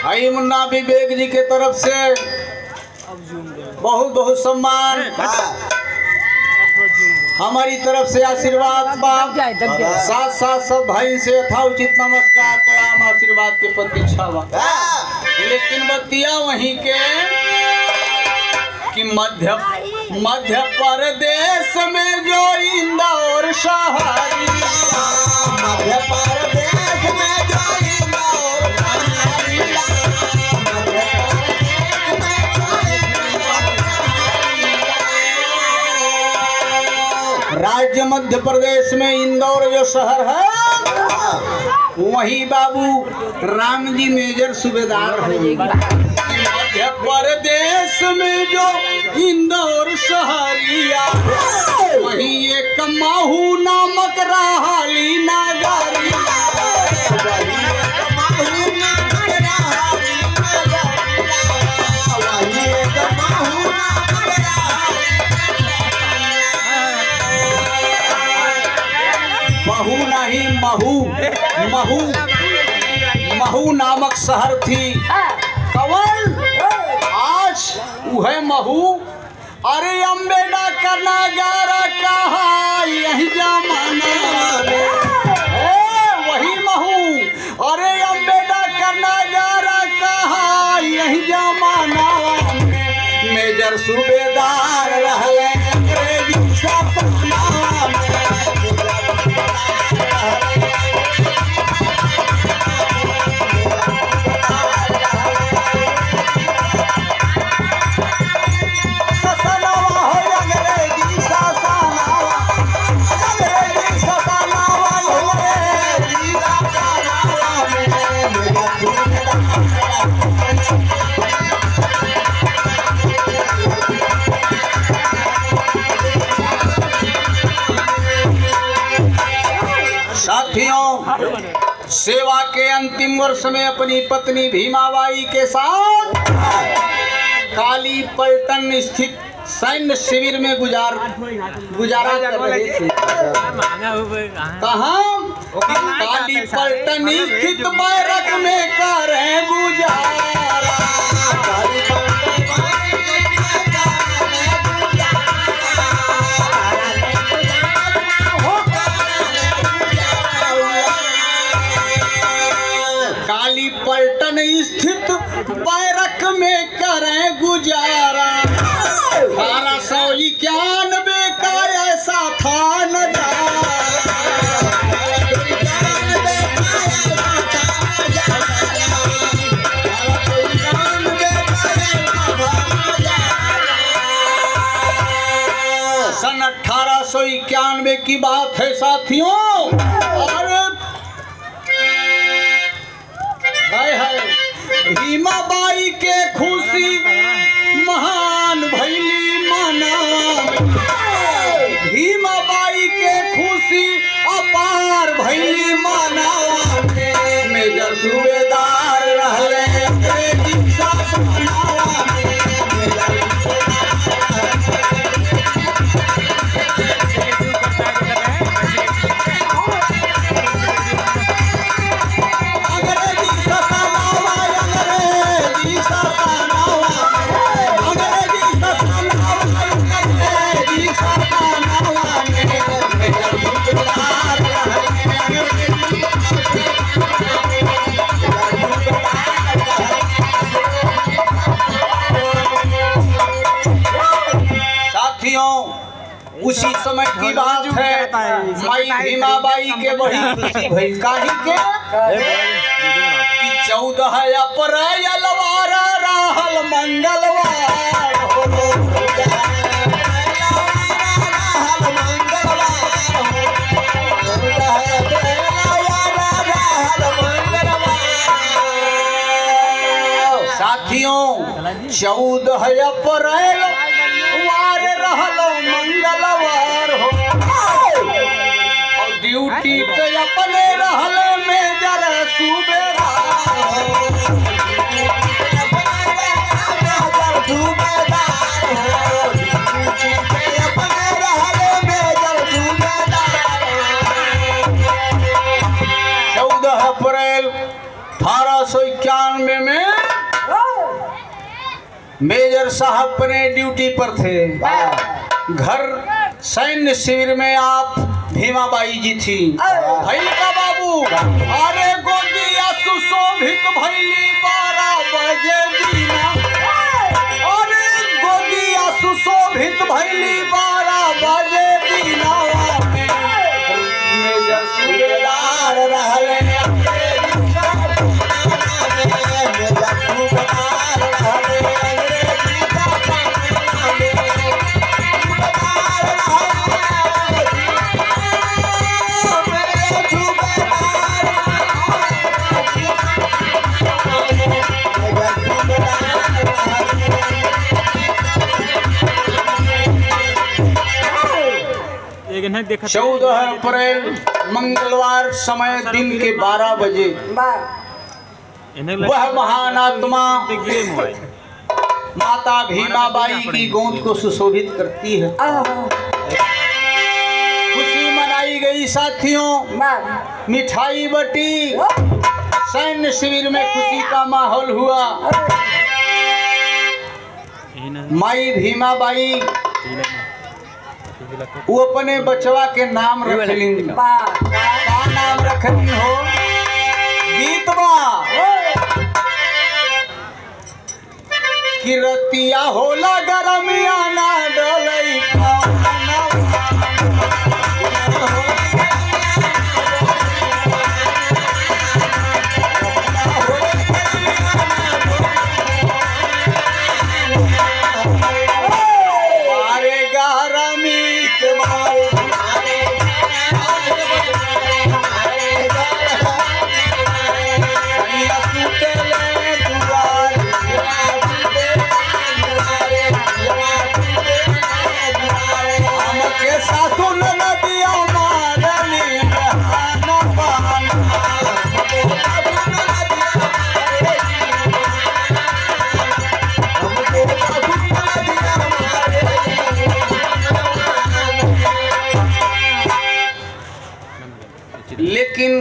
भाई मुन्ना विवेक जी के तरफ से बहुत बहुत सम्मान, हमारी तरफ से आशीर्वाद बाप, साथ साथ सब भाई से यथाउचित नमस्कार प्रणाम आशीर्वाद के प्रतीक्षा बा। लेकिन बतिया वहीं के कि मध्य प्रदेश में जो इंदौर शहर, मध्य प्रदेश में जो इंदौर राज्य मध्य प्रदेश में इंदौर जो शहर है, वही बाबू राम जी मेजर सूबेदार हैं। मध्य प्रदेश में जो इंदौर शहरिया, वही एक महू नामक राहली नगरिया, महू नामक शहर थी। कवन आज वह महू, अरे अम्बेडा का नगारा कहा यही जमाना में, वही महू, अरे अम्बेडा का नगारा कहा यही जमाना में, मेजर सूबेदार रहे अंग्रेजी सपना में। साथियों, सेवा के अंतिम वर्ष में अपनी पत्नी भीमाबाई के साथ काली पलटन स्थित सैन्य शिविर में गुजारा कर रहे थे। कहाँ? काली पलटन स्थित बैरक में करें गुजारा। काली पलटन स्थित बैरक में करें गुजारा, 1891 का ऐसा था नजारा। सन 1891 की बात है साथियों, और भीमाबाई के खुशी महान भैली मना, भीमाबाई के खुशी अपार भैली मना, मेजर सूबेदार रहले अंग्रेजी सपना। उसी समय की बात है, माई भीमाबाई के बड़ी खुशी भई। काहे के 14 अप्रैल वारा रहल मंगलवार, साथियों 14 अप्रैल वार रहल मंगलवार हो, और ड्यूटी पे अपने रहल मेजर सूबेदार। अप्रैल 1891 में मेजर साहब अपने ड्यूटी पर थे। घर सैन्य शिविर में आप भीमाबाई जी थी। भाई का बाबू अरे गोदिया सुशोभित भैली 12 बजे दीना, अरे गोदिया सुशोभित भैली 12 बजे दीना में मेजर सूबेदार रहले देखा 14 अप्रैल मंगलवार समय दिन के 12 बजे वह महान आत्मा माता भीमाबाई की गोद को सुशोभित करती है। खुशी मनाई गई साथियों, मिठाई बटी, सैन्य शिविर में खुशी का माहौल हुआ। माई भीमाबाई वो अपने बचवा के नाम रखलिन। का नाम रखलिन हो? गीतवा कि रतिया होला गरमिया ना डलई लेकिन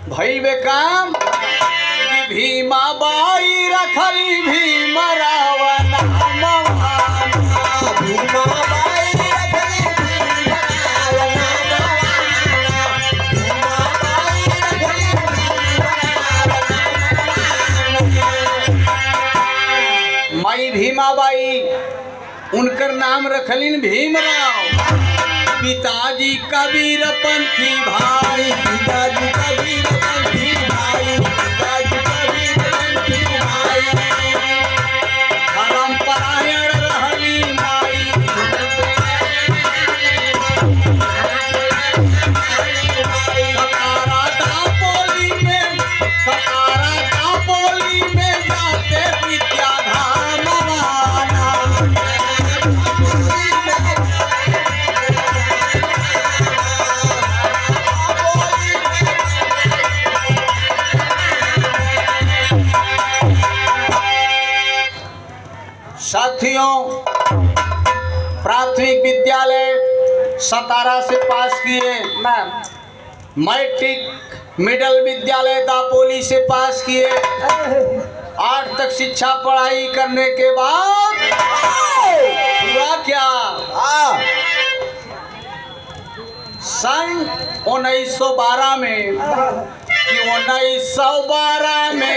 भई वे काम कि भीमाबाई रखली भीम रावण माई भीमाबाई उनकर नाम रखलिन भीमराव। पिताजी कबीर पंथी भाई, पिताजी कबीर पंथी भाई, पिताजी कबीर पंथी भाई, धर्म परायण रहली माई। सतारा दापोली में जाते विद्याधाम साथियों, प्राथमिक विद्यालय सतारा से पास किए, मैट्रिक मिडिल विद्यालय दापोली से पास किए। 8 तक शिक्षा पढ़ाई करने के बाद हुआ क्या? सन 1912 में कि 1912 में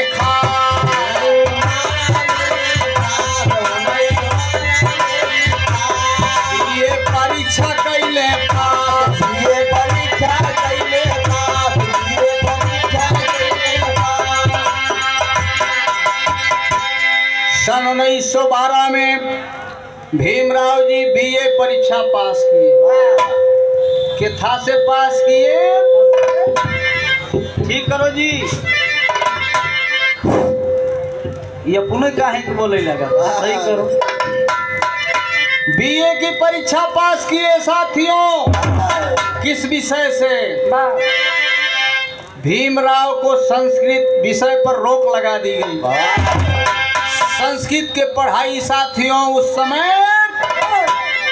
परीक्षा कैले पास, ये परीक्षा कैले पास, ये परीक्षा कैले पास। सन 1912 में भीमराव जी बीए परीक्षा पास किए। किथा से पास किए? ठीक करो जी, ये पुनः काहे के बोले लगा, सही करो। बीए की परीक्षा पास किए साथियों। किस विषय से? भीमराव को संस्कृत विषय पर रोक लगा दी गई। संस्कृत के पढ़ाई साथियों उस समय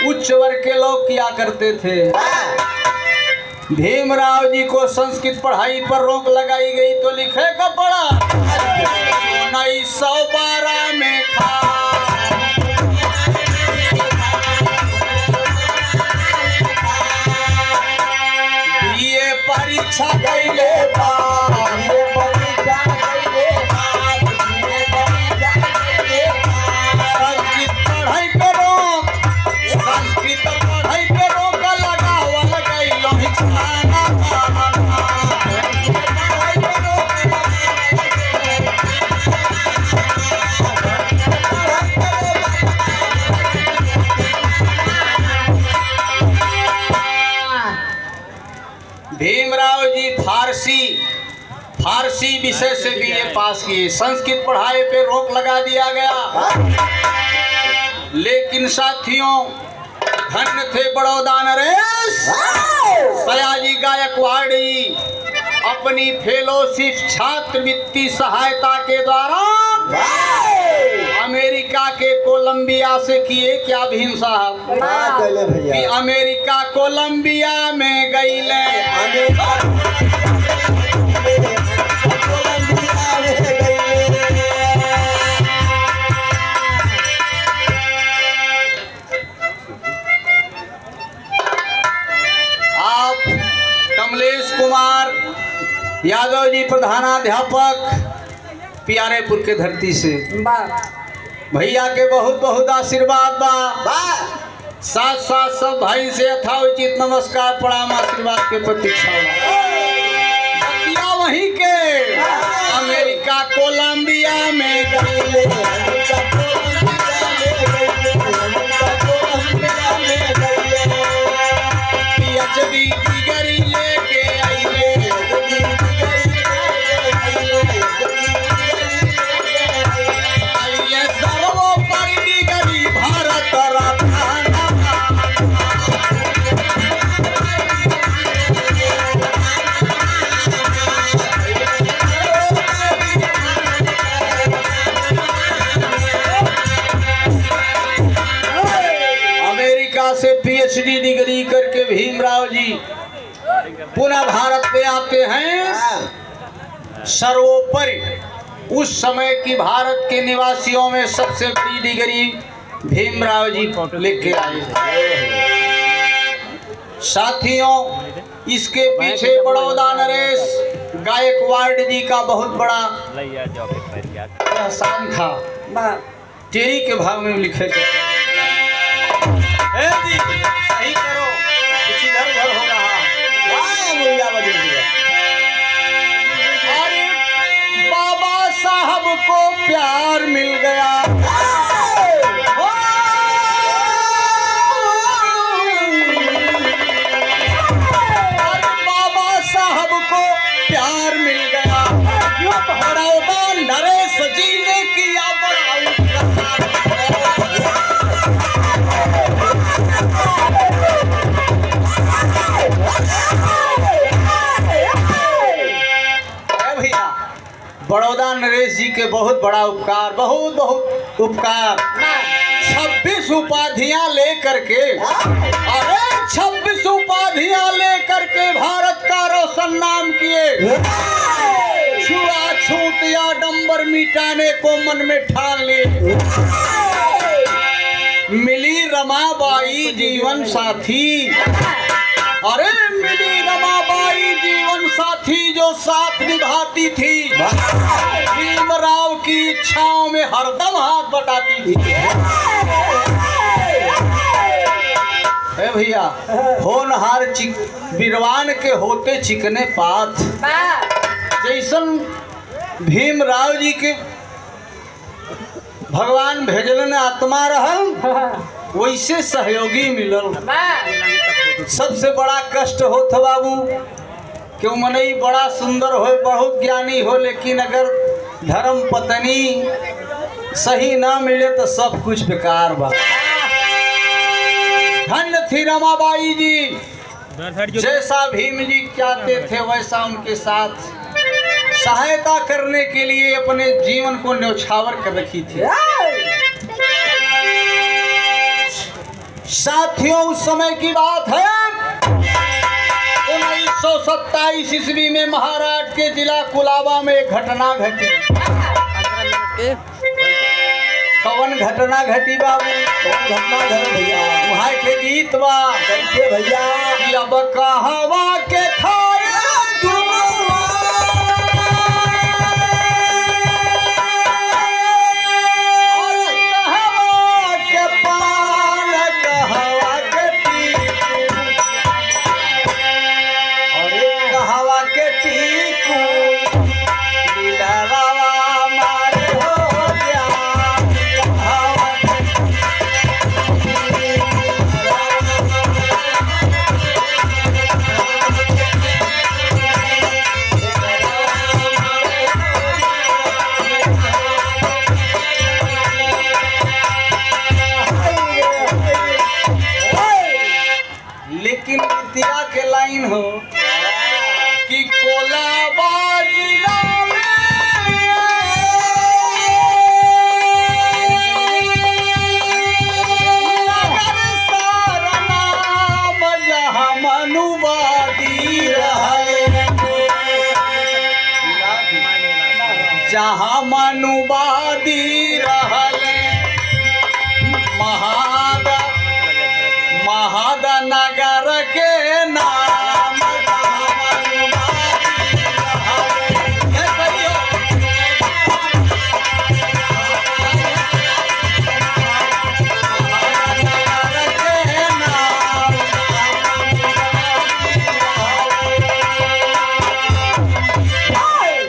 उच्च वर्ग के लोग किया करते थे। भीमराव जी को संस्कृत पढ़ाई पर रोक लगाई गई तो लिखे का पड़ा 1912 में फारसी विषय से बीए पास किए। संस्कृत पढ़ाई पे रोक लगा दिया गया। लेकिन साथियों, धन्य थे बड़ौदा नरेश सयाजी गायकवाड़ अपनी फेलोशिप छात्रवृत्ति सहायता के द्वारा अमेरिका के कोलंबिया से किए क्या भीम साहब कि अमेरिका कोलंबिया में गईले। आप कमलेश कुमार यादव जी प्रधानाध्यापक प्यारेपुर के धरती से भैया के बहुत बहुत आशीर्वाद बा। साथ साथ सब भाई से यथाउचित नमस्कार प्रणाम आशीर्वाद के प्रतीक्षा बा। वहीं के अमेरिका कोलंबिया में गईले। पीएचडी डिग्री लेके आइले। आइए सर्वोपरि डिग्री भारत रत्न। अमेरिका से पीएचडी डिग्री करके भीमराव जी पुनः भारत में आते हैं। सर्वोपरि उस समय की भारत के निवासियों में सबसे बड़ी डिग्री भीमराव जी लेके आए। साथियों, इसके पीछे बड़ौदा नरेश गायकवाड़ जी का बहुत बड़ा एहसान था। टेरी के भाग में लिखे थे जी सही करो, कुछ इधर उधर हो रहा। अरे बाबा साहब को प्यार मिल गया। अरे बाबा साहब को प्यार मिल गया। बड़ौदा नरेश जी ने किया बड़ौदा नरेश जी के बहुत बड़ा उपकार, बहुत बहुत उपकार। 26 उपाधियां लेकर के, अरे 26 उपाधियां लेकर के भारत का रोशन नाम किए। छुआछूत या डंबर मिटाने को मन में ठान लिए। मिली रमाबाई जीवन साथी। अरे मिली रमाबाई जीवन साथी जो साथ निभाती थी। भीमराव की इच्छाओं में हरदम हाथ बटाती थी। भैया, होनहार बीरवान के होते चिकने पात। जैसन भीमराव जी के भगवान भेजलन आत्मा रहल, वैसे सहयोगी मिलल। सबसे बड़ा कष्ट होता बाबू क्यों मनई बड़ा सुंदर हो, बहुत ज्ञानी हो, लेकिन अगर धर्म पत्नी सही ना मिले तो सब कुछ बेकार बा। धन्य थी रमाबाई जी। जैसा भीम जी चाहते थे वैसा उनके साथ सहायता करने के लिए अपने जीवन को न्यौछावर कर रखी थी। साथियों, उस समय की बात है 1927 ईस्वी में महाराष्ट्र के जिला कुलाबा में एक घटना घटी। कौन घटना घटी बाबू? कौन घटना घटी भैया? वहाँ के गीत बा कैसे भैया? अब कहवा के खाया जहाँ मनुवादी रहले महाद नगर के नाम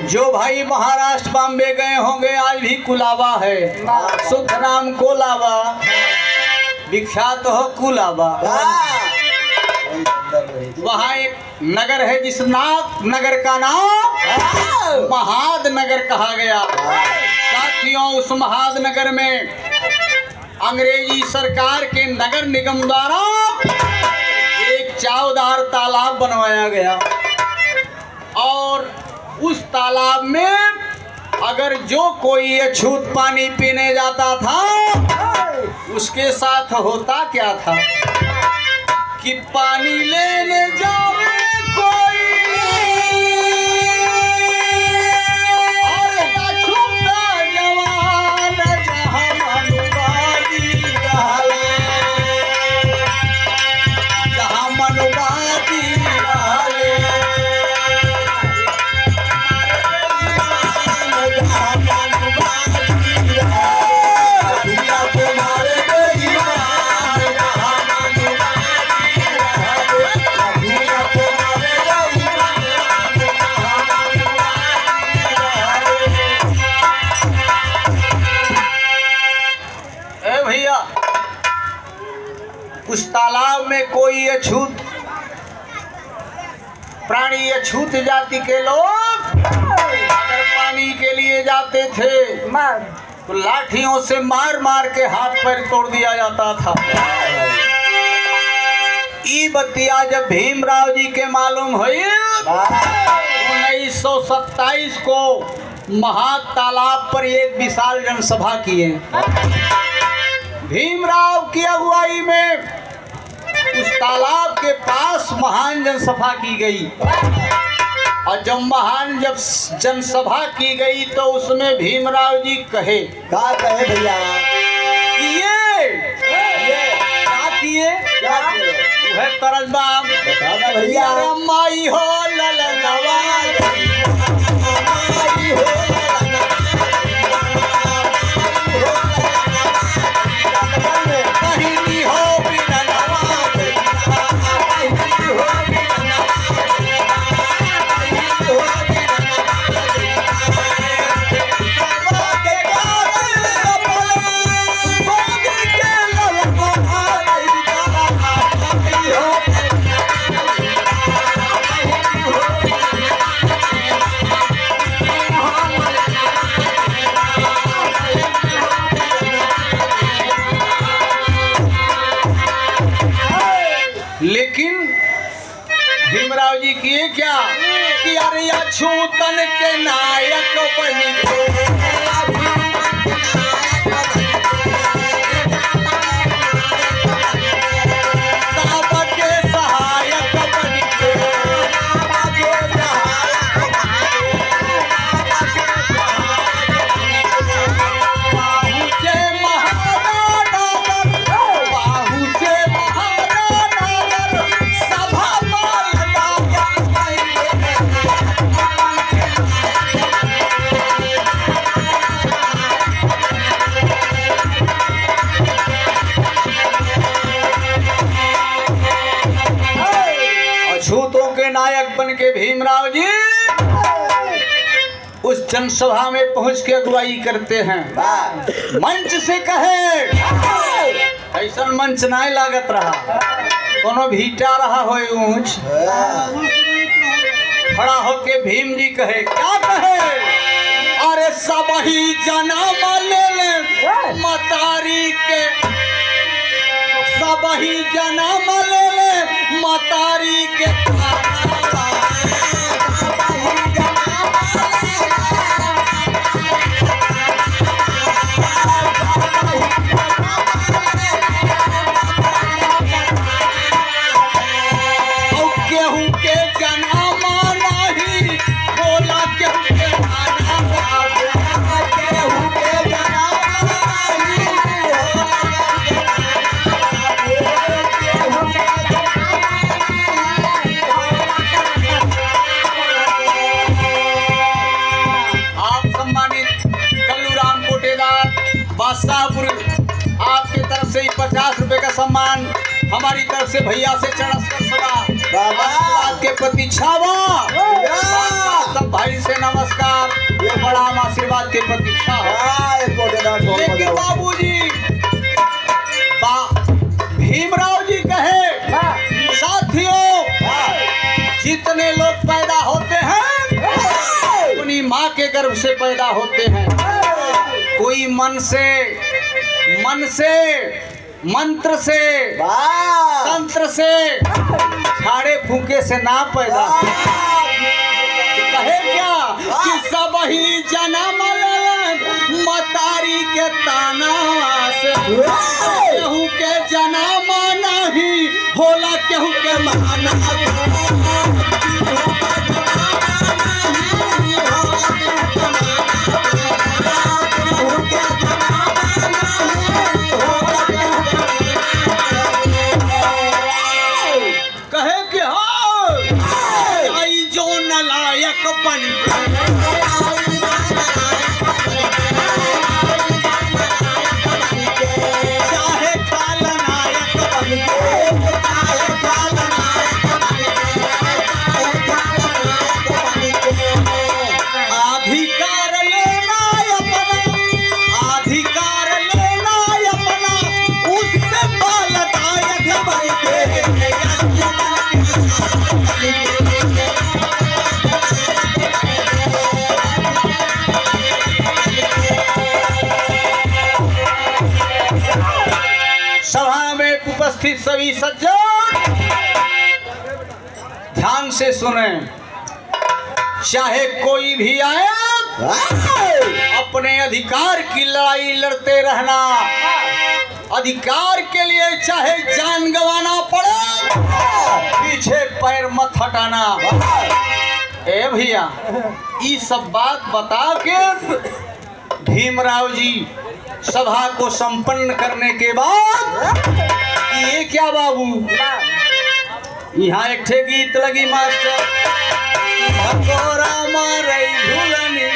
जो भाई महाराष्ट्र बॉम्बे गए होंगे आज भी कुलाबा है, शुद्ध नाम कोलाबा, विख्यात हो कुलाबा। वहाँ एक नगर है जिस नगर का नाम महाद नगर कहा गया। साथियों, उस महाद नगर में अंग्रेजी सरकार के नगर निगम द्वारा एक चावदार तालाब बनवाया गया और उस तालाब में अगर जो कोई अछूत पानी पीने जाता था उसके साथ होता क्या था कि पानी लेने जावे कोई और अछूता जवान जहाँ मनुवादी रहले, जहाँ मनुवादी रहले, उस तालाब में कोई अछूत प्राणी, अछूत जाति के लोग अगर पानी के लिए जाते थे तो लाठियों से मार मार के हाथ पैर तोड़ दिया जाता था। ई बतिया जब भीमराव जी के मालूम हुई 1927 को महाद तालाब पर एक विशाल जनसभा किए। भीमराव की अगुवाई में उस तालाब के पास महान जनसभा की गई और जब महान जनसभा की गई तो उसमें भीमराव जी कहे, क्या कहे भैया? ये क्या किए? वह तरजबा बताना भैया। माई हो ललनवा लेकिन भीमराव जी किए क्या कि अरे अछूतन के नायक बनी अछूतों के नायक बन के भीमराव जी उस जनसभा में पहुंच के अगुवाई करते हैं। मंच से कहे, ऐसा मंच नहीं लागत रहा, कोनो भीटा रहा हो ऊंच। खड़ा होके भीम जी कहे, क्या कहे? अरे सब ही जन्म ले ले मतारी के, सब ही जन्म ले ले मतारी के। गेहूं के जना माना ही बोला गेहूं के खाना बादशाहपुर आपकी तरफ से 50 रुपए का सम्मान, हमारी तरफ से भैया से चरणस्पर्श सभा आशीर्वाद के प्रतीक्षा बा। सब भाई से नमस्कार, ये बड़ा हम आशीर्वाद के प्रतीक्षा हो। लेकिन बाबूजी भीमराव जी कहे साथियों, जितने लोग पैदा होते हैं अपनी माँ के गर्भ से पैदा होते हैं। कोई मन से मंत्र से तंत्र से झाड़े फूके से ना पैदा। कहे क्या कि सब ही जन्म मतारी के ताना से, केहू के जन्म नहीं होला केहू के माना। उपस्थित सभी सज्जन ध्यान से सुने, चाहे कोई भी आए अपने अधिकार की लड़ाई लड़ते रहना। अधिकार के लिए चाहे जान गंवाना पड़े, पीछे पैर मत हटाना। ए भैया, ये सब बात बता के भीमराव जी सभा को संपन्न करने के बाद ये क्या बाबू, यहाँ एक ठे गीत लगी मास्टर, भगोरा मारई झूलनी,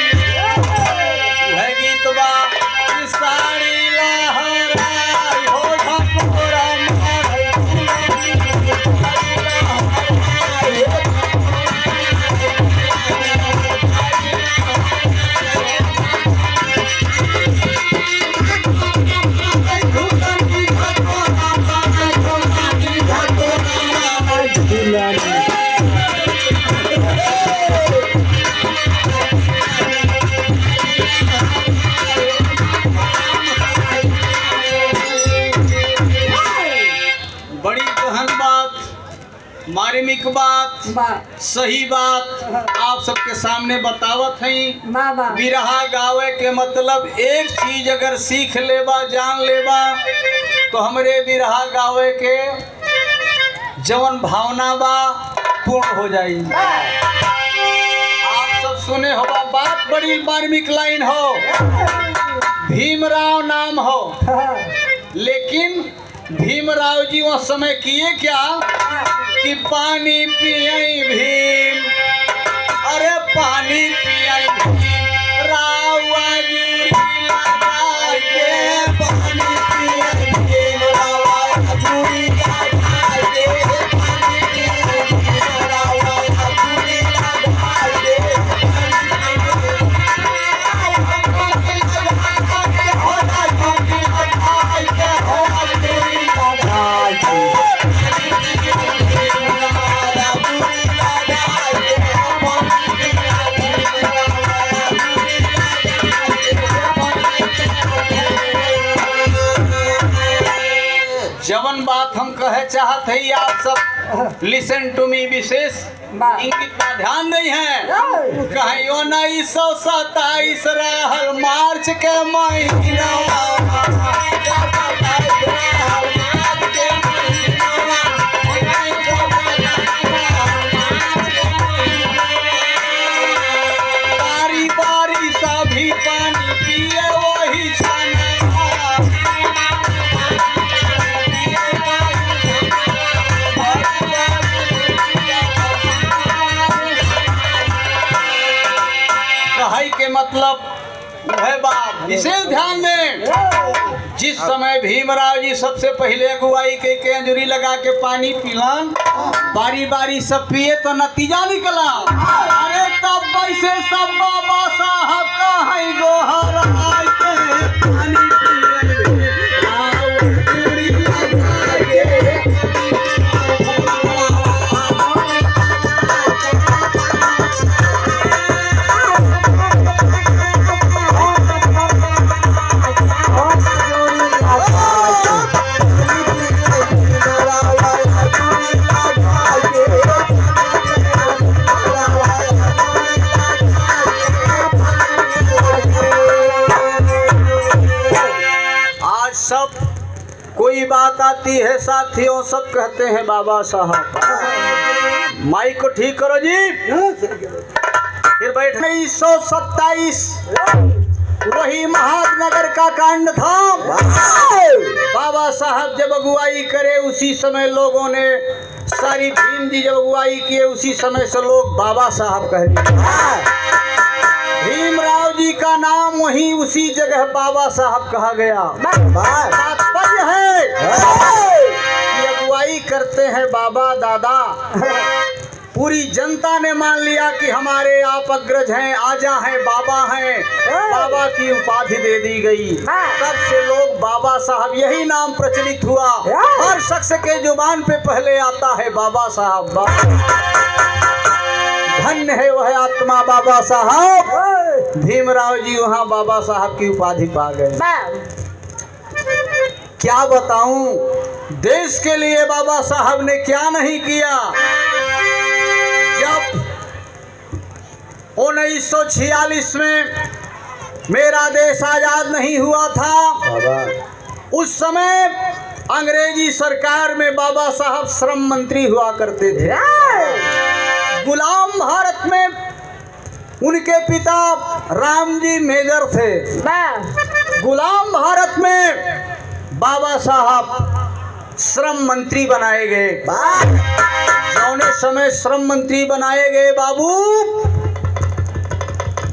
वह गीत बा साड़ी लहराई हो भगोरा मारई मार्मिक बात, सही बात आप सबके सामने बतावत हई। बिरहा गावे के मतलब एक चीज अगर सीख लेबा, जान लेबा, तो हमरे बिरहा गावे के जवन भावना बा पूर्ण हो जाई। आप सब सुने हो बात, बड़ी मार्मिक लाइन हो, भीमराव नाम हो, लेकिन भीमराव जी वो समय किए क्या कि पानी पियई भीम, अरे पानी पियई भीम, रावा जी लगा के पानी पियई भीम, रावा जी लगा के पानी पियई भीम, रावा जी लगा के जवन बात हम कहे चाहते ही आप सब लिसन टू मी, विशेष इंगित पर ध्यान नहीं है। कहियो 1927 रहल मार्च के महीना, बारी बारी सभी पानी पिए वही छाना। के मतलब है बाप, विशेष ध्यान दें। जिस समय भीमराव जी सबसे पहले अगुवाई के केंजुरी लगा के पानी पिलन, बारी बारी सब पिए तो नतीजा निकला। अरे तब वैसे सब बाबा साहब का है गोहर आए के पानी पियन आओ चूड़ी लगा के। सब कोई बात आती है साथियों, सब कहते हैं बाबा साहब। माइक को ठीक करो जी। फिर बैठ। 1927 वही महानगर का कांड था। बाबा साहब जब अगुवाई करे उसी समय लोगों ने, सारी भीम जी जब अगुवाई किए उसी समय से लोग बाबा साहब कह दिए। भीमराव जी का नाम वहीं उसी जगह बाबा साहब कहा गया। तात्पर्य है कि अगुवाई करते हैं बाबा दादा। पूरी जनता ने मान लिया कि हमारे आप अग्रज हैं, आजा हैं, बाबा हैं। बाबा की उपाधि दे दी गई। तब से लोग बाबा साहब, यही नाम प्रचलित हुआ। हर शख्स के जुबान पे पहले आता है बाबा साहब। धन्य है वह आत्मा बाबा साहब। भीमराव जी वहाँ बाबा साहब की उपाधि पा गए। क्या बताऊं, देश के लिए बाबा साहब ने क्या नहीं किया। जब 1946 में मेरा देश आजाद नहीं हुआ था, उस समय अंग्रेजी सरकार में बाबा साहब श्रम मंत्री हुआ करते थे। गुलाम भारत में उनके पिता रामजी मेजर थे। गुलाम भारत में बाबा साहब श्रम मंत्री बनाए गए। जौने समय श्रम मंत्री बनाए गए बाबू,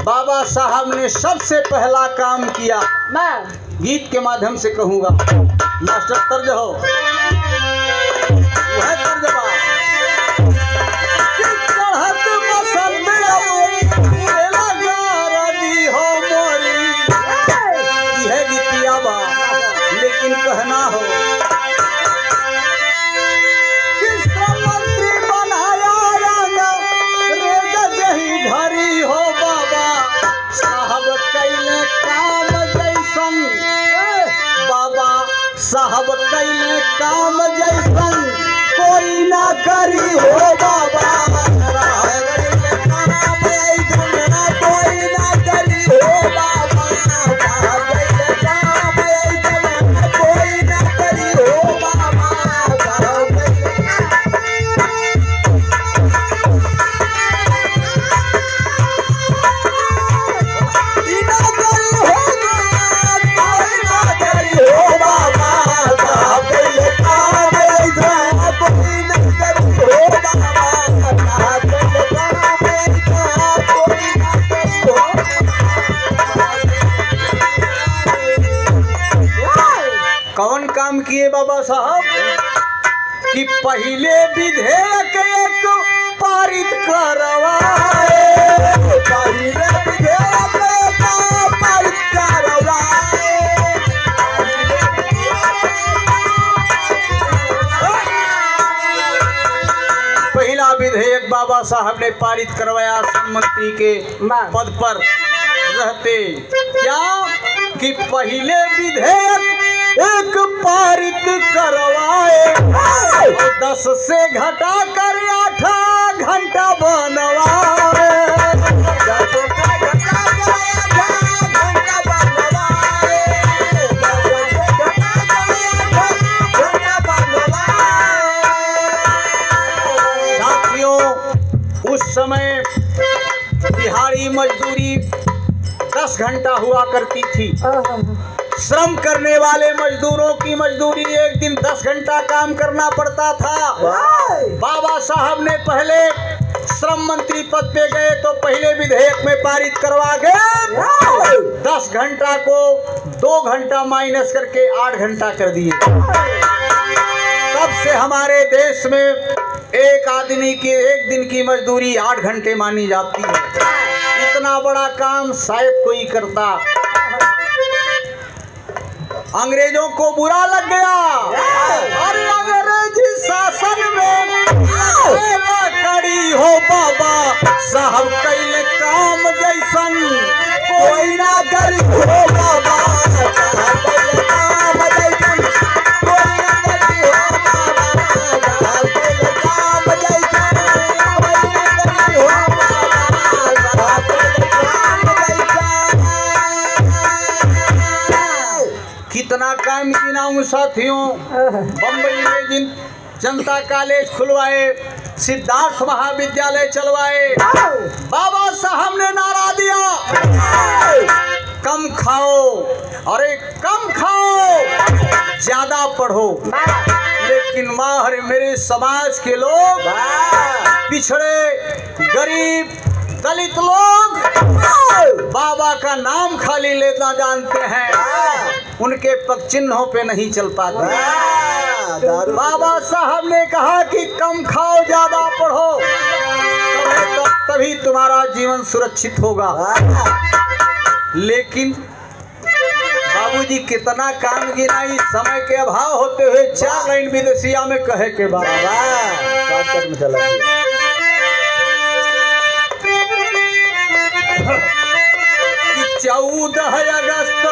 बाबा साहब ने सबसे पहला काम किया। गीत के माध्यम से कहूंगा, मास्टर तर्ज हो, वह तर्ज बा। लेकिन कहना हो किस मंत्री बनाया रे घरी हो बाबा साहब कैले काम जैसन। बाबा साहब कैले काम जैसन कोई ना करी हो बाबा। कौन काम किए बाबा साहब कि पहले विधेयक एक पारित करवाए। पहले विधेयक एक पारित करवाए। पहला विधेयक बाबा साहब ने पारित करवाया श्रम मंत्री के पद पर रहते। क्या कि पहले विधेयक एक पारित करवाए, 10 से घटा कर 8 घंटा बनवाए। साथियों, उस समय दिहाड़ी मजदूरी 10 घंटा हुआ करती थी। श्रम करने वाले मजदूरों की मजदूरी एक दिन 10 घंटा काम करना पड़ता था। बाबा साहब ने पहले श्रम मंत्री पद पे गए तो पहले विधेयक में पारित करवा के 10 घंटा को 2 घंटा माइनस करके 8 घंटा कर दिए। तब से हमारे देश में एक आदमी की एक दिन की मजदूरी 8 घंटे मानी जाती है। इतना बड़ा काम शायद कोई करता। अंग्रेजों को बुरा लग गया और अंग्रेजी शासन में कड़ी हो बाबा साहब कैले काम जैसन कोई ना करी हो बाबा साहब कैले काम जैसन कोई ना करी हो बाबा साहब कैले काम जैसन कोई ना करी हो बाबा साहब कैले काम जैसन। कितना काम गिनाऊं साथियों। बम्बई में जिन जनता कॉलेज खुलवाए, सिद्धार्थ महाविद्यालय चलवाए, बाबा साहब ने नारा दिया कम खाओ, अरे कम खाओ ज्यादा पढ़ो। लेकिन माहर मेरे समाज के लोग, पिछड़े गरीब दलित लोग बाबा का नाम खाली लेना जानते हैं, उनके पग चिन्हों पे नहीं चल पाते। बाबा साहब ने कहा कि कम खाओ ज्यादा पढ़ो, तभी तुम्हारा जीवन सुरक्षित होगा। लेकिन बाबूजी कितना काम गिनाई, समय के अभाव होते हुए 4 लाइन विदेशिया में कहे के बाद कि 14 अगस्त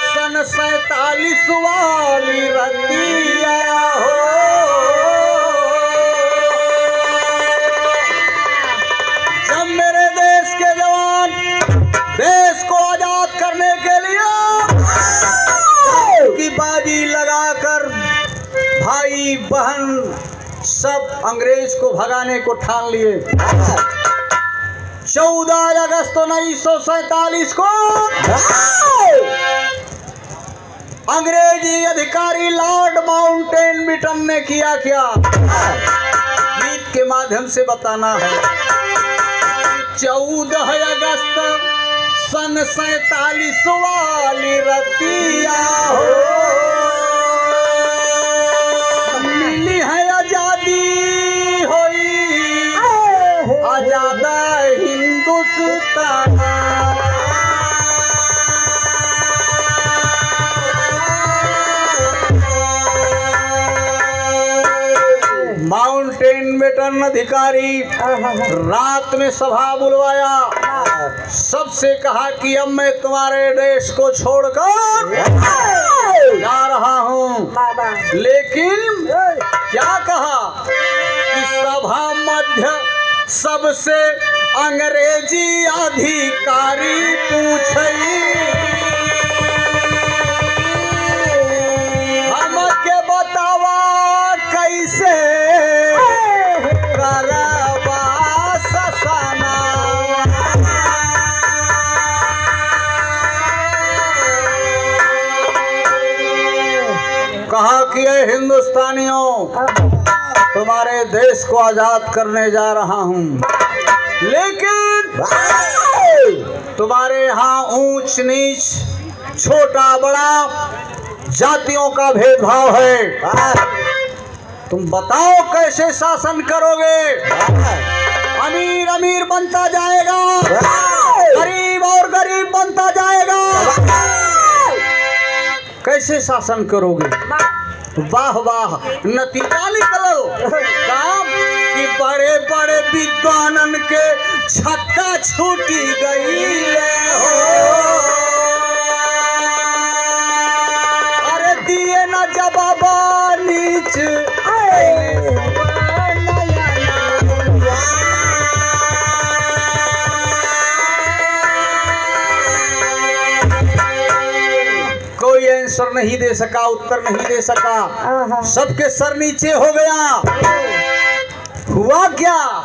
सन 47 वाली रतिया हो, जब मेरे देश के जवान देश को आजाद करने के लिए की बाजी लगाकर भाई बहन सब अंग्रेज को भगाने को ठान लिए। 14 अगस्त 1947 को अंग्रेजी अधिकारी लॉर्ड माउंटेनबेटन ने किया क्या, गीत के माध्यम से बताना है। 14 अगस्त सन 47 वाली रतिया हो, मिली है आजादी होई आजाद हिंदुस्तान। माउंटेनबेटन अधिकारी रात में सभा बुलवाया, सबसे कहा कि अब मैं तुम्हारे देश को छोड़कर जा रहा हूँ। लेकिन क्या कहा कि सभा मध्य सबसे अंग्रेजी अधिकारी पूछे हमके बतावा कैसे करवा ससाना। कहा कि ये हिंदुस्तानियों तुम्हारे देश को आजाद करने जा रहा हूं, लेकिन तुम्हारे यहाँ ऊंच नीच छोटा बड़ा जातियों का भेदभाव है। तुम बताओ कैसे शासन करोगे। अमीर अमीर बनता जाएगा, गरीब और गरीब बनता जाएगा, कैसे शासन करोगे। वाह वाह, नतीजा निकलो काम कि बड़े बड़े विद्वानन के छक्का छूटी गई हो। अरे दिए न जवाबा नीच कोई आंसर नहीं दे सका, उत्तर नहीं दे सका, सबके सर नीचे हो गया। हुआ क्या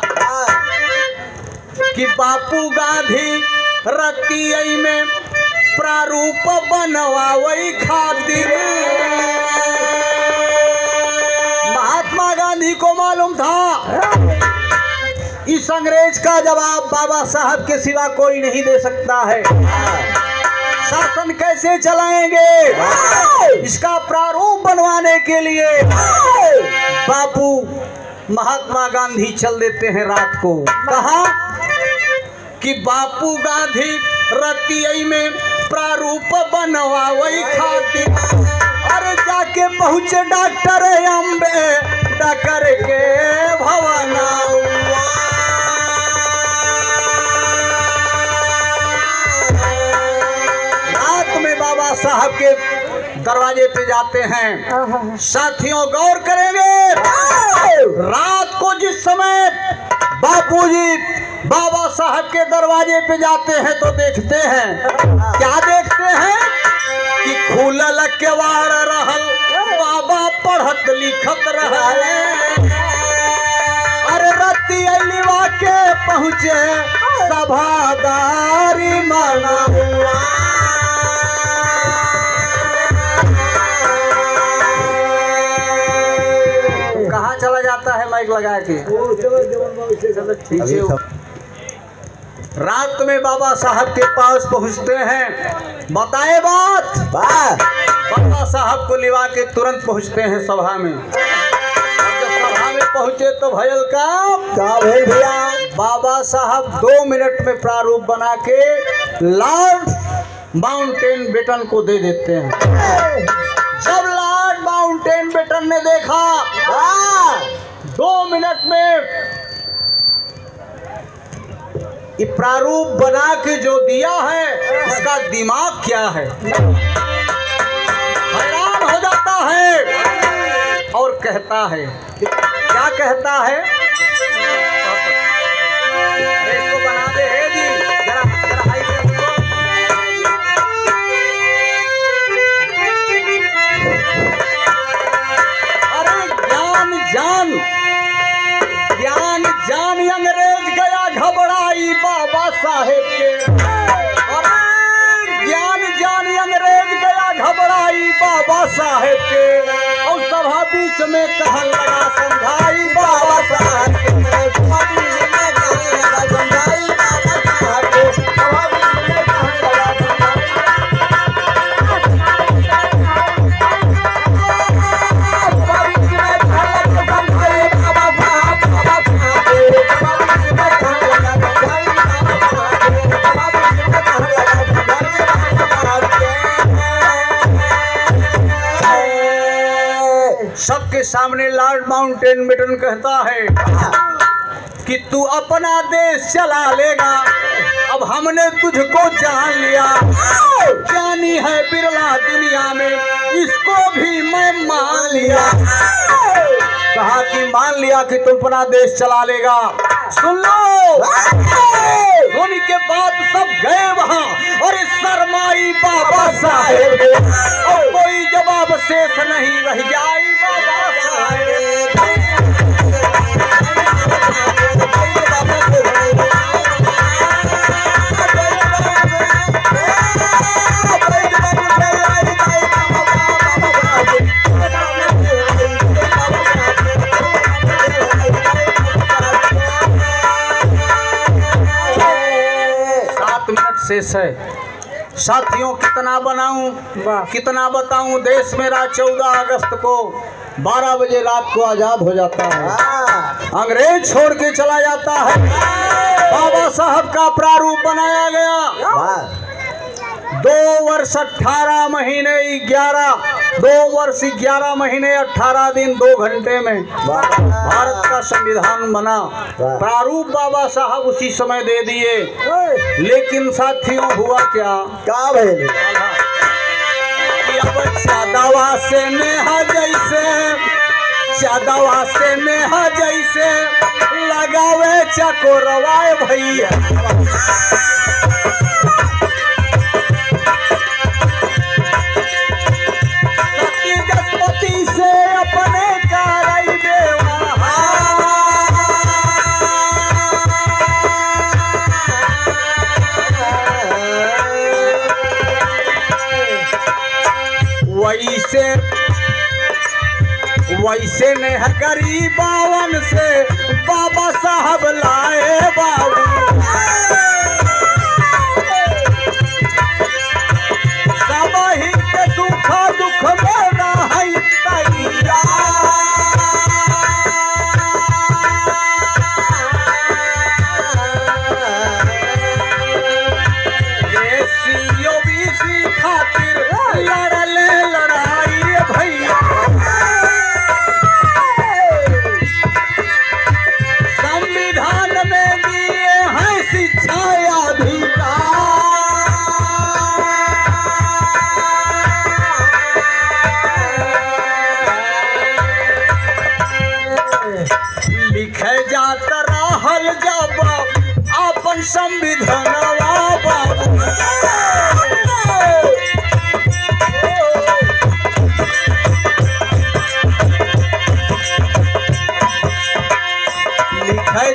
कि बापू गांधी रतिया में प्रारूप बनवाई खातिर महात्मा गांधी को मालूम था इस इस अंग्रेज का जवाब बाबा साहब के सिवा कोई नहीं दे सकता है। शासन कैसे चलाएंगे, इसका प्रारूप बनवाने के लिए बापू महात्मा गांधी चल देते हैं रात को। कहा कि बापू गांधी रतिया में प्रारूप बनवा वही खातिर। अरे जाके पहुंचे डॉक्टर अम्बे डकर के भवना। रात में बाबा साहब के दरवाजे पे जाते हैं। साथियों गौर करेंगे, रात को जिस समय बापूजी बाबा साहब के दरवाजे पे जाते हैं तो देखते हैं, क्या देखते हैं कि खुलल केवाड़ रहल, बाबा पढ़त लिखत रहले। अरे रतिया लिवा के पहुँचे सभादारी मना। कहाँ चला जाता है माइक लगा के? रात में बाबा साहब के पास पहुंचते हैं, बताए बात। बाबा साहब को लिवा के तुरंत पहुंचते हैं सभा में। जब सभा में पहुंचे तो भयल का भैल भैया, बाबा साहब 2 मिनट में प्रारूप बना के लॉर्ड माउंटेन बेटन को दे देते हैं। जब लॉर्ड माउंटेन बेटन ने देखा 2 मिनट में ये प्रारूप बना के जो दिया है उसका दिमाग क्या है, हैरान हो जाता है और कहता है, क्या कहता है? इसको बना दे है जी, जरा जरा हाई पे उसको। अरे ज्ञान जान ज्ञान जान अंग्रेज गया घबराई बाबा साहेब के। अरे ज्ञान जान अंग्रेज गया घबराई बाबा साहेब के। और सभा बीच में कहन लगा समझाई बाबा साहेब के। सबके सामने लॉर्ड माउंटेन बेटन कहता है कि तू अपना देश चला लेगा, अब हमने तुझको जान लिया। जानी है बिरला दुनिया में, इसको भी मैं मान लिया। कहा कि मान लिया कि तुम अपना देश चला लेगा। सुन लो, धोनी के बाद सब गए वहां और इस शर्माई बाबा साहेब और कोई जवाब शेष नहीं रह जाई बाबा साहेब। शेष है। साथियों कितना बनाऊं कितना बताऊं, देश मेरा 14 अगस्त को 12 बजे रात को आजाद हो जाता है। अंग्रेज छोड़ के चला जाता है। बाबा साहब का प्रारूप बनाया गया। 2 वर्ष 18 महीने 18 दिन 2 घंटे में भारत का संविधान बना। प्रारूप बाबा साहब उसी समय दे दिए। लेकिन साथियों हुआ क्या भैल? चादवा से नेहा जैसे लगावे चकोरवाए भैया। से अपने कारई देवा वैसे ने गरीबावन से बाबा साहब लाए बाबू सामूहिक के दुख में ना है तैयार। खातिर लड़ले लड़ाई भैया संविधान में दिए हैं शिक्षा अधिकार लिखे जात रहल जब अपन संविधानवा बाबू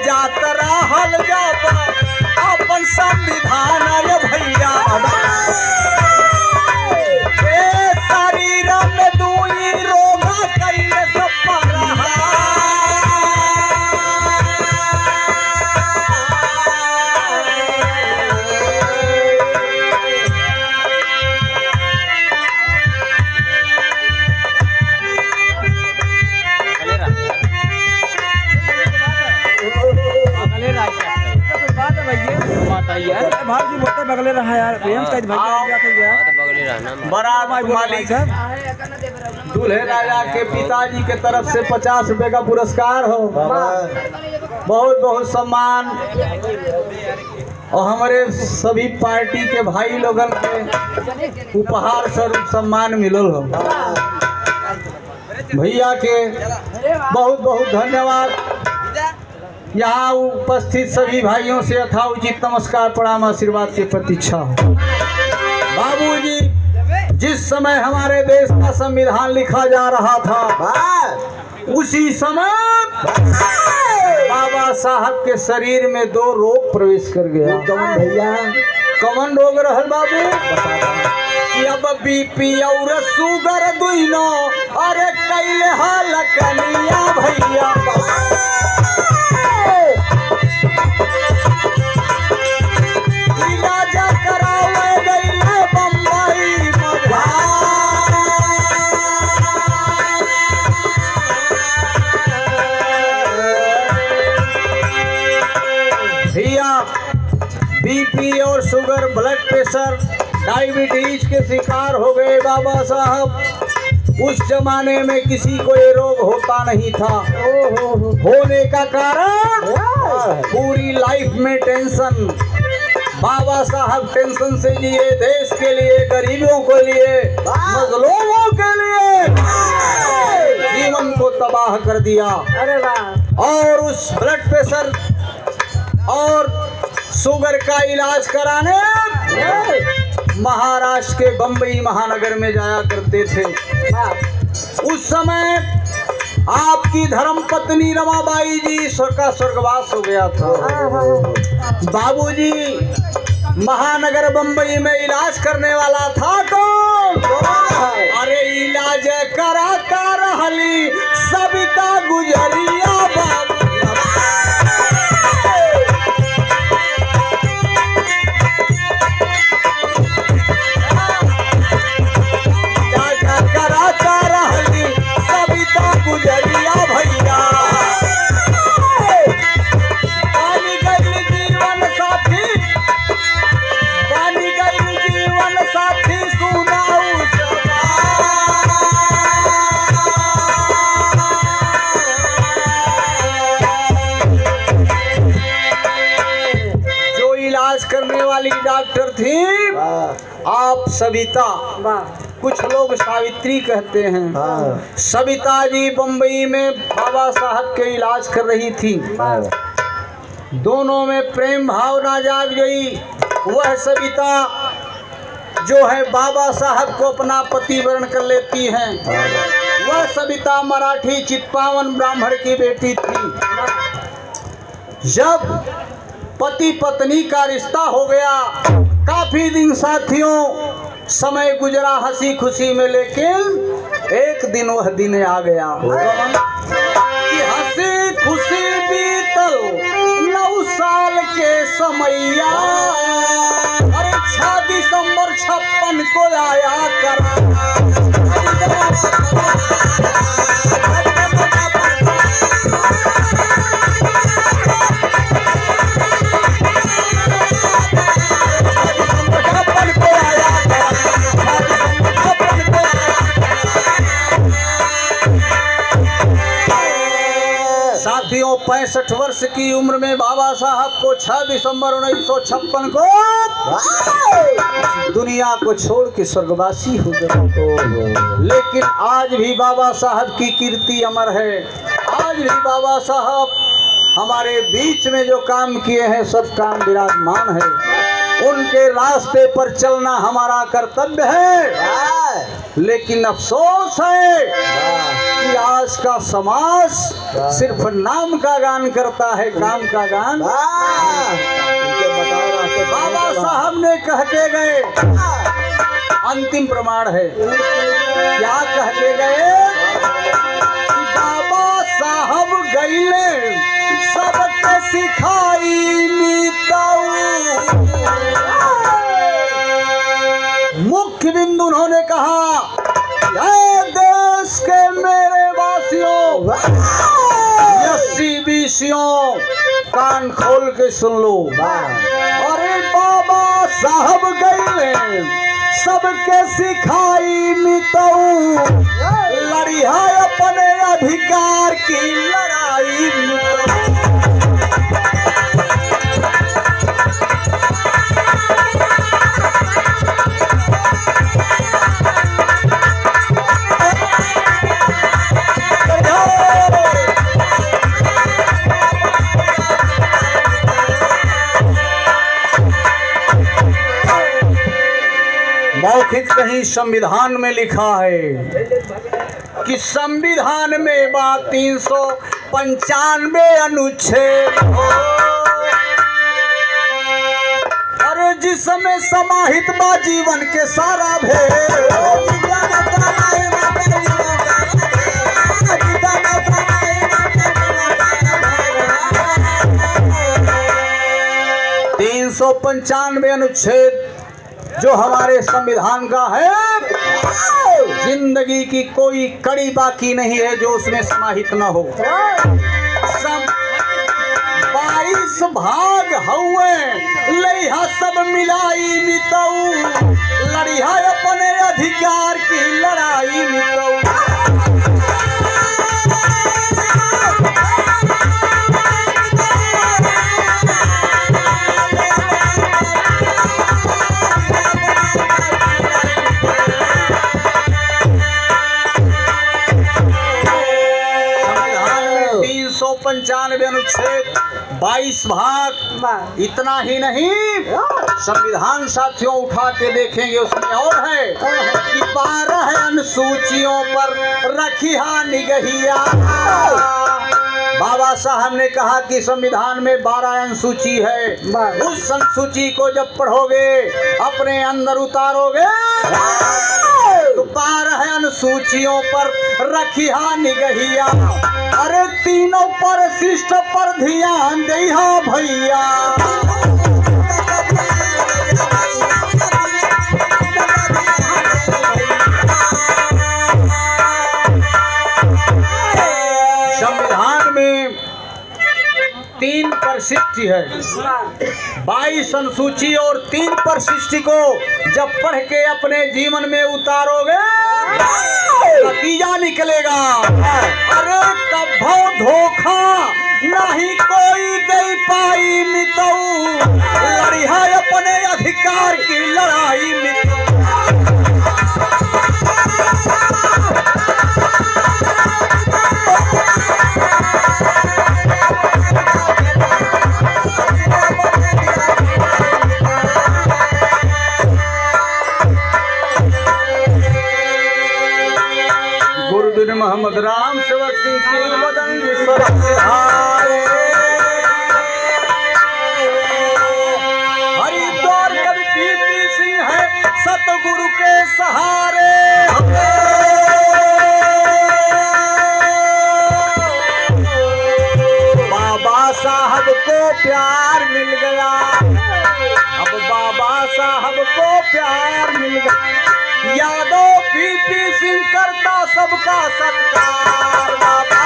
जात रहल जब अपन संविधान रे भैया शरीर में दुई रोग कैले सब भाजी बोलते बगले रहा यार प्रेम का भाई बारात मालिक दूल्हे राजा के पिताजी के तरफ से 50 रुपए का पुरस्कार हो बहुत बहुत सम्मान और हमारे सभी पार्टी के भाई लोगन के उपहार स्वरूप सम्मान मिलल हो भैया के बहुत बहुत धन्यवाद। यहाँ उपस्थित सभी भाइयों से यथाउचित नमस्कार प्रणाम आशीर्वाद की प्रतीक्षा हो। बाबूजी जिस समय हमारे देश का संविधान लिखा जा रहा था उसी समय बाबा साहब के शरीर में 2 रोग प्रवेश कर गया। कौन भैया कौन रोग रहल बाबू कि अब बीपी और शुगर दुनो अरे कैले हाल कनिया भैया करावे गईले बम्बई भैया बीपी और शुगर ब्लड प्रेशर डायबिटीज के शिकार हो गए बाबा साहब। उस जमाने में किसी को ये रोग होता नहीं था। होने का कारण पूरी लाइफ में टेंशन। बाबा साहब टेंशन से जिए, देश के लिए, गरीबों के लिए, मजलूमों के लिए जीवन को तबाह कर दिया। अरे वाह। और उस ब्लड प्रेशर और शुगर का इलाज कराने महाराष्ट्र के बम्बई महानगर में जाया करते थे। उस समय आपकी धर्म पत्नी रमाबाई जी का स्वर्गवास हो गया था। बाबूजी महानगर बम्बई में इलाज करने वाला था कौन? अरे इलाज कराता रहली सविता गुजरिया बाबू। कराता रहली सविता गुजरिया भैया पानी गई जीवन साथी, पानी गई जीवन साथी सुनाऊ जो इलाज करने वाली डॉक्टर थी आप सविता, कुछ लोग सावित्री कहते हैं। सविता जी बम्बई में बाबा साहब के इलाज कर रही थी। दोनों में प्रेम भावना जाग गई। वह सविता जो है बाबा साहब को अपना पति वर्ण कर लेती हैं। वह सविता मराठी चित्पावन ब्राह्मण की बेटी थी। जब पति पत्नी का रिश्ता हो गया, काफी दिन साथियों समय गुजरा हंसी खुशी में, लेकिन एक दिन वह दिन आ गया कि हंसी खुशी बीतल 9 साल के समैया। अरे 6 दिसंबर 56 को आया साथियों 65 वर्ष की उम्र में बाबा साहब को 6 दिसंबर 1956 को दुनिया को छोड़ के स्वर्गवासी हो गए। लेकिन आज भी बाबा साहब की कीर्ति अमर है। आज भी बाबा साहब हमारे बीच में जो काम किए हैं सब काम विराजमान है। उनके रास्ते पर चलना हमारा कर्तव्य है। लेकिन अफसोस है कि आज का समाज सिर्फ नाम का गान करता है, काम का गान। बाबा साहब ने कह के गए, अंतिम प्रमाण है, क्या कह के गए कि बाबा साहब गईले सबके सिखाई मिताऊ। मुख्य बिंदु उन्होंने कहा, देश के मेरे वासियों, 80-20 कान खोल के सुन लो। अरे बाबा साहब गए सबके सिखाई मिताऊ, लड़ी है अपने अधिकार की लड़ाई मिताऊ। मौखिक कहीं संविधान में लिखा है कि संविधान में बात 395 अनुच्छेद अरे जिसमें समाहित बा जीवन के सारा भेद। 395 अनुच्छेद जो हमारे संविधान का है, जिंदगी की कोई कड़ी बाकी नहीं है जो उसमें समाहित न हो। 22 भाग हुए लइहा सब मिलाई मिताऊ, लड़िहा अपने अधिकार की लड़ाई मिताऊ। संविधान में 395 अनुच्छेद 22 भाग, इतना ही नहीं, संविधान साथियों उठा के देखेंगे उसमें और है कि 12 अनुसूचियों पर रखिया निगहिया। बाबा साहब ने कहा कि संविधान में 12 अनुसूची है, उस अनुसूची को जब पढ़ोगे अपने अंदर उतारोगे तो 12 अनुसूचियों पर रखिया निगहिया। अरे तीनों पर शिष्ट पर ध्यान दिया भैया। संविधान में 3 परिशिष्टि है, 22 अनुसूची और 3 परिशिष्टि को जब पढ़ के अपने जीवन में उतारोगे नतीजा निकलेगा। अरे कभो धोखा नहीं कोई दे पाई मिताऊ, लड़ी है अपने अधिकार की लड़ाई मिताऊ। गुरुदिन मोहम्मद राम सेवक सिंह की बदन ईश्वर हारे। हरिद्वार कवि कीर्ति सिंह है सतगुरु के सहारे। यादव पीपी सिंह करता सबका सत्कार।